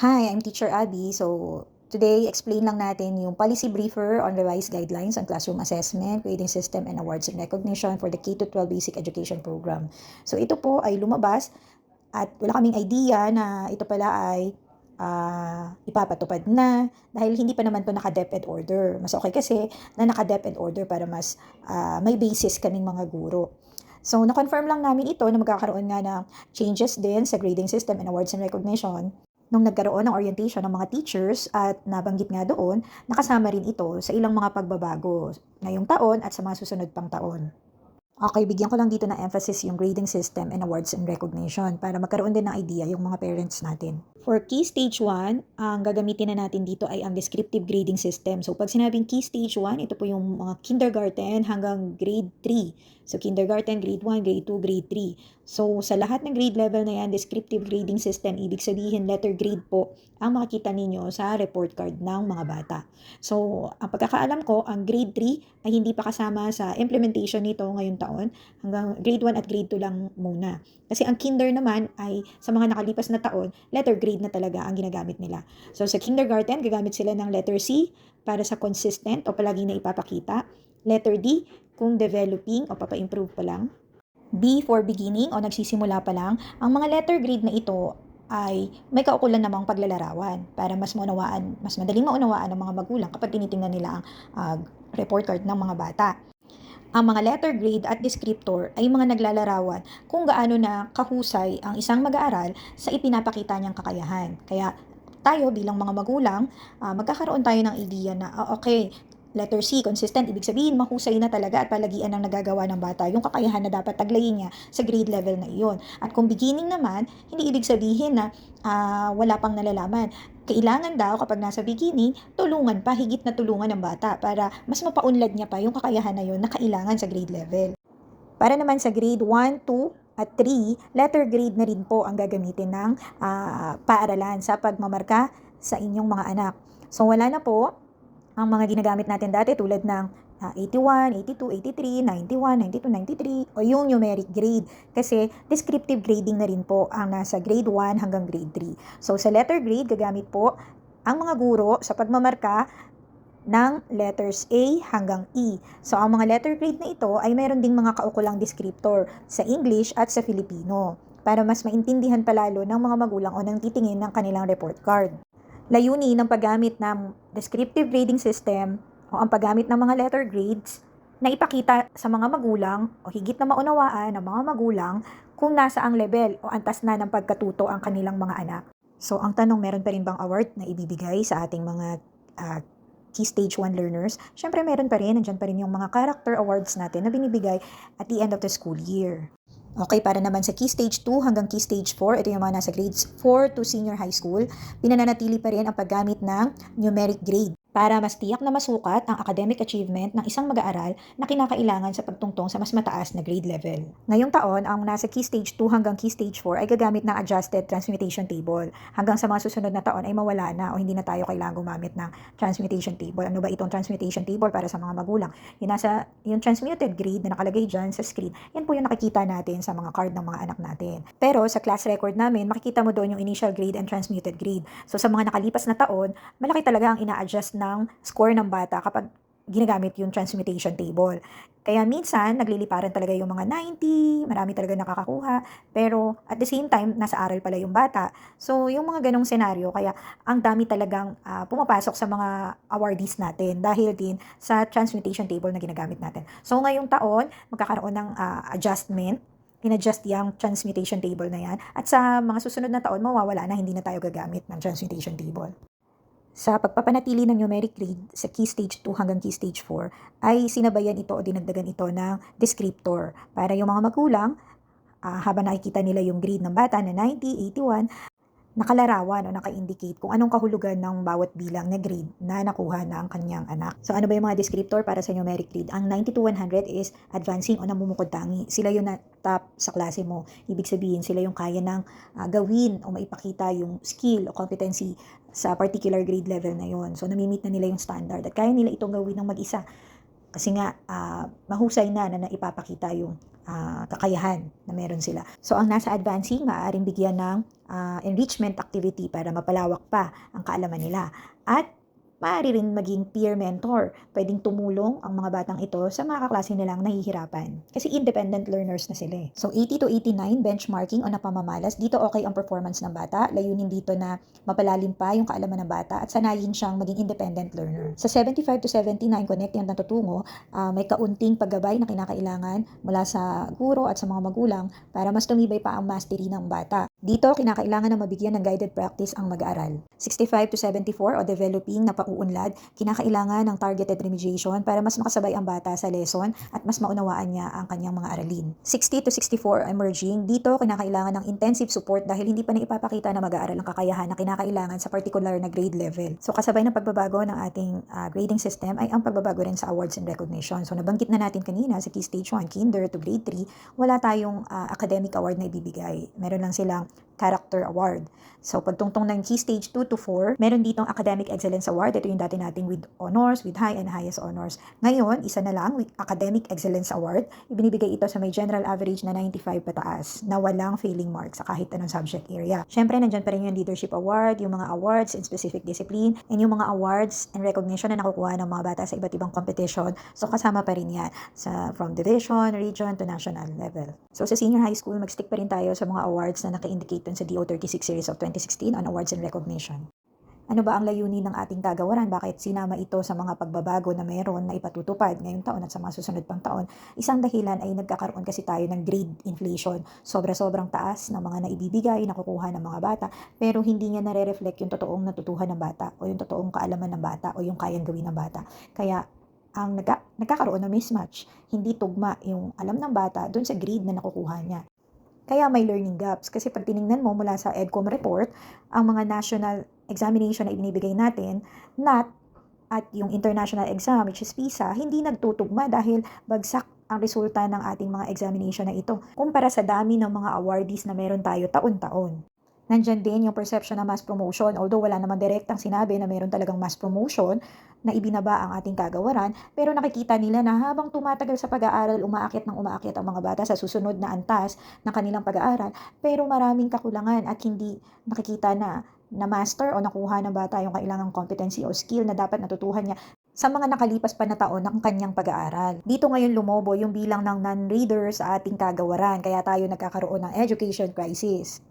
Hi, I'm Teacher Abby. So, today, explain lang natin yung policy briefer on revised guidelines on classroom assessment, grading system, and awards and recognition for the K-12 Basic Education Program. So, ito po ay lumabas at wala kaming idea na ito pala ay ipapatupad na dahil hindi pa naman to naka-DepEd order. Mas okay kasi na naka-DepEd order para mas may basis kaming mga guro. So, na-confirm lang namin ito na magkakaroon nga ng changes din sa grading system and awards and recognition nung nagkaroon ng orientation ng mga teachers at nabanggit nga doon, nakasama rin ito sa ilang mga pagbabago ngayong taon at sa mga susunod pang taon. Okay, bigyan ko lang dito ng emphasis yung grading system and awards and recognition para magkaroon din ng idea yung mga parents natin. For Key Stage 1, ang gagamitin na natin dito ay ang descriptive grading system. So, pag sinabing Key Stage 1, ito po yung mga kindergarten hanggang grade 3. So, kindergarten, grade 1, grade 2, grade 3. So, sa lahat ng grade level na yan, descriptive grading system, ibig sabihin letter grade po ang makikita ninyo sa report card ng mga bata. So, ang pagkakaalam ko, ang grade 3 ay hindi pa kasama sa implementation nito ngayong taon. Hanggang grade 1 at grade 2 lang muna. Kasi ang kinder naman ay sa mga nakalipas na taon, letter grade na talaga ang ginagamit nila. So, sa kindergarten, gagamit sila ng letter C para sa consistent o palagi na ipapakita. Letter D, kung developing o papa-improve pa lang. B for beginning o nagsisimula pa lang. Ang mga letter grade na ito ay may kaukulan namang paglalarawan para mas madaling maunawaan ng mga magulang kapag tinitingnan nila ang report card ng mga bata. Ang mga letter grade at descriptor ay mga naglalarawan kung gaano na kahusay ang isang mag-aaral sa ipinapakita niyang kakayahan. Kaya tayo bilang mga magulang, magkakaroon tayo ng idea na, okay, letter C, consistent, ibig sabihin mahusay na talaga at palagian ng nagagawa ng bata yung kakayahan na dapat taglayin niya sa grade level na iyon. At kung beginning naman, hindi ibig sabihin na wala pang nalalaman. Kailangan daw kapag nasa beginning, tulungan pa, higit na tulungan ng bata para mas mapaunlad niya pa yung kakayahan na yun na kailangan sa grade level. Para naman sa grade 1, 2, at 3, letter grade na rin po ang gagamitin ng paaralan sa pagmamarka sa inyong mga anak. So wala na po ang mga ginagamit natin dati tulad ng 81, 82, 83, 91, 92, 93 o yung numeric grade kasi descriptive grading na rin po ang nasa grade 1 hanggang grade 3. So sa letter grade, gagamit po ang mga guro sa pagmamarka ng letters A hanggang E. So ang mga letter grade na ito ay meron ding mga kaukulang descriptor sa English at sa Filipino para mas maintindihan palalo ng mga magulang o nang titingin ng kanilang report card. Layunin ng paggamit ng descriptive grading system o ang paggamit ng mga letter grades na ipakita sa mga magulang o higit na maunawaan ng mga magulang kung nasa ang level o antas na ng pagkatuto ang kanilang mga anak. So, ang tanong, meron pa rin bang award na ibibigay sa ating mga Key Stage 1 learners? Siyempre, meron pa rin. Nandiyan pa rin yung mga character awards natin na binibigay at the end of the school year. Okay, para naman sa Key Stage 2 hanggang Key Stage 4, ito yung mga nasa grades 4 to senior high school, pinananatili pa rin ang paggamit ng numeric grade para mas tiyak na masukat ang academic achievement ng isang mag-aaral na kinakailangan sa pagtungtong sa mas mataas na grade level. Ngayong taon, ang nasa Key Stage 2 hanggang Key Stage 4 ay gagamit ng adjusted transmutation table. Hanggang sa mga susunod na taon ay mawala na o hindi na tayo kailangan gumamit ng transmutation table. Ano ba itong transmutation table para sa mga magulang? Yung transmuted grade na nakalagay dyan sa screen, yan po yung nakikita natin sa mga card ng mga anak natin. Pero sa class record namin, makikita mo doon yung initial grade and transmuted grade. So sa mga nakalipas na taon, malaki talaga ang ina-adjust ng score ng bata kapag ginagamit yung transmutation table. Kaya minsan, nagliliparan talaga yung mga 90, marami talaga nakakakuha, pero at the same time, nasa aral pala yung bata. So, yung mga ganong senaryo, kaya ang dami talagang pumapasok sa mga awardees natin dahil din sa transmutation table na ginagamit natin. So, ngayong taon, magkakaroon ng adjustment, in-adjust yung transmutation table na yan. At sa mga susunod na taon, mawawala na, hindi na tayo gagamit ng transmutation table. Sa pagpapanatili ng numeric grade sa Key Stage 2 hanggang Key Stage 4 ay sinabayan ito o dinagdagan ito ng descriptor para yung mga magulang habang nakikita nila yung grade ng bata na 90, 81, nakalarawan o naka-indicate kung anong kahulugan ng bawat bilang na grade na nakuha ng kanyang anak. So ano ba yung mga descriptor para sa numeric grade? Ang 90 to 100 is advancing o namumukod tangi. Sila yung na top sa klase mo. Ibig sabihin sila yung kaya ng gawin o maipakita yung skill o competency sa particular grade level na yon. So namimit na nila yung standard at kaya nila itong gawin ng mag-isa. Kasi nga, mahusay na naipapakita yung kakayahan na meron sila. So ang nasa advancing, maaaring bigyan ng enrichment activity para mapalawak pa ang kaalaman nila. At maaari rin maging peer mentor. Pwedeng tumulong ang mga batang ito sa mga kaklase nilang nahihirapan. Kasi independent learners na sila. So 80 to 89, benchmarking o napamamalas. Dito okay ang performance ng bata. Layunin dito na mapalalim pa yung kaalaman ng bata at sanayin siyang maging independent learner. Sa 75 to 79, connect yung natutungo, may kaunting paggabay na kinakailangan mula sa guro at sa mga magulang para mas tumibay pa ang mastery ng bata. Dito, kinakailangan na mabigyan ng guided practice ang mag-aaral. 65 to 74 o developing na pauunlad, kinakailangan ng targeted remediation para mas makasabay ang bata sa lesson at mas maunawaan niya ang kanyang mga aralin. 60 to 64 emerging, dito kinakailangan ng intensive support dahil hindi pa na ipapakita na mag-aaral ang kakayahan na kinakailangan sa particular na grade level. So kasabay ng pagbabago ng ating grading system ay ang pagbabago rin sa awards and recognition. So nabanggit na natin kanina sa Key Stage 1, Kinder to Grade 3, wala tayong academic award na ibibigay. Meron lang silang character award. So, pagtungtong ng Key Stage 2 to 4, meron ditong Academic Excellence Award. Ito yung dati nating with honors, with high and highest honors. Ngayon, isa na lang with Academic Excellence Award. Ibinibigay ito sa may general average na 95 pataas, na walang failing marks sa kahit anong subject area. Siyempre, nandyan pa rin yung Leadership Award, yung mga awards in specific discipline, and yung mga awards and recognition na nakukuha ng mga bata sa iba't ibang competition. So, kasama pa rin yan from division, region, to national level. So, sa senior high school, mag-stick pa rin tayo sa mga awards na naka-indicate sa DO36 series of 2016 on awards and recognition. Ano ba ang layunin ng ating kagawaran? Bakit sinama ito sa mga pagbabago na meron na ipatutupad ngayong taon at sa mga susunod pang taon? Isang dahilan ay nagkakaroon kasi tayo ng grade inflation. Sobra-sobrang taas ng mga naibibigay, nakukuha ng mga bata, pero hindi niya nare-reflect yung totoong natutuhan ng bata o yung totoong kaalaman ng bata o yung kayang gawin ng bata. Kaya ang nagkakaroon ng mismatch, hindi tugma yung alam ng bata dun sa grade na nakukuha niya. Kaya may learning gaps. Kasi pag tinignan mo mula sa EDCOM report, ang mga national examination na ibinibigay natin, NAT at yung international exam, which is PISA, hindi nagtutugma dahil bagsak ang resulta ng ating mga examination na ito kumpara sa dami ng mga awardees na meron tayo taon-taon. Nandyan din yung perception ng mass promotion, although wala naman direktang sinabi na meron talagang mass promotion na ibinaba ang ating kagawaran, pero nakikita nila na habang tumatagal sa pag-aaral, umaakyat ang mga bata sa susunod na antas ng kanilang pag-aaral, pero maraming kakulangan at hindi nakikita na master o nakuha ng bata yung kailangang competency o skill na dapat natutuhan niya sa mga nakalipas pa na taon ng kanyang pag-aaral. Dito ngayon lumobo yung bilang ng non-readers sa ating kagawaran, kaya tayo nagkakaroon ng education crisis.